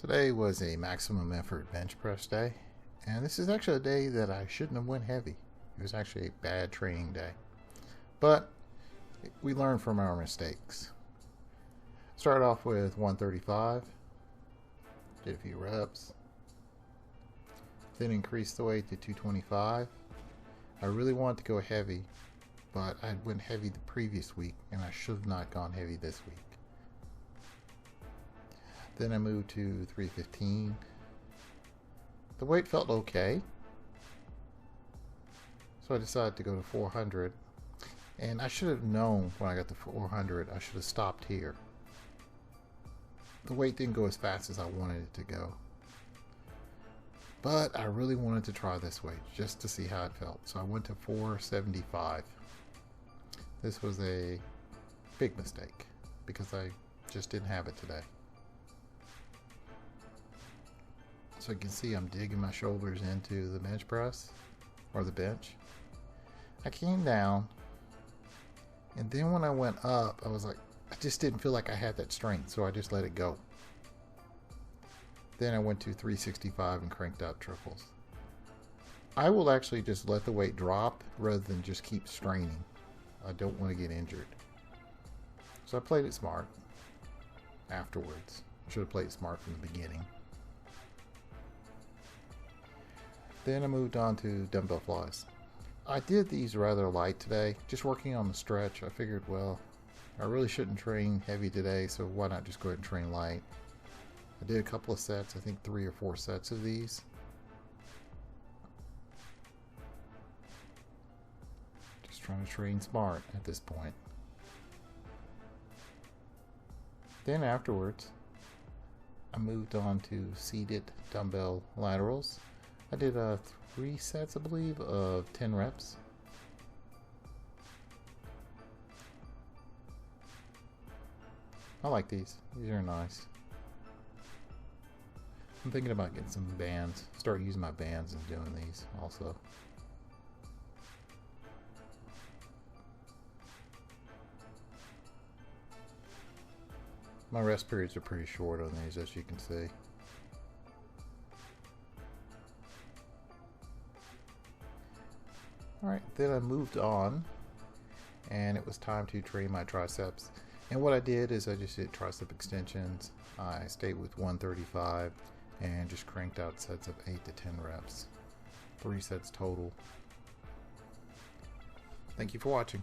Today was a maximum effort bench press day, and this is actually a day that I shouldn't have went heavy. It was actually a bad training day, but we learn from our mistakes. Started off with 135, did a few reps, then increased the weight to 225. I really wanted to go heavy, but I went heavy the previous week and I should have not gone heavy this week. Then I moved to 315. The weight felt okay, so I decided to go to 400. And I should have known when I got to 400, I should have stopped here. The weight didn't go as fast as I wanted it to go. But I really wanted to try this weight just to see how it felt. So I went to 475. This was a big mistake because I just didn't have it today. So you can see I'm digging my shoulders into the bench press, or the bench. I came down, and then when I went up, I was like, I just didn't feel like I had that strength, so I just let it go. Then I went to 365 and cranked out triples. I will actually just let the weight drop rather than just keep straining. I don't want to get injured. So I played it smart afterwards. I should have played it smart from the beginning. Then I moved on to dumbbell flies. I did these rather light today, just working on the stretch. I figured, well, I really shouldn't train heavy today, so why not just go ahead and train light. I did a couple of sets, I think 3 or 4 sets of these. Just trying to train smart at this point. Then afterwards, I moved on to seated dumbbell laterals. I did 3 sets, I believe, of 10 reps. I like these. These are nice. I'm thinking about getting some bands. Start using my bands and doing these also. My rest periods are pretty short on these, as you can see. Alright, then I moved on, and it was time to train my triceps. And what I did is I just did tricep extensions. I stayed with 135 and just cranked out sets of 8 to 10 reps. 3 sets total. Thank you for watching.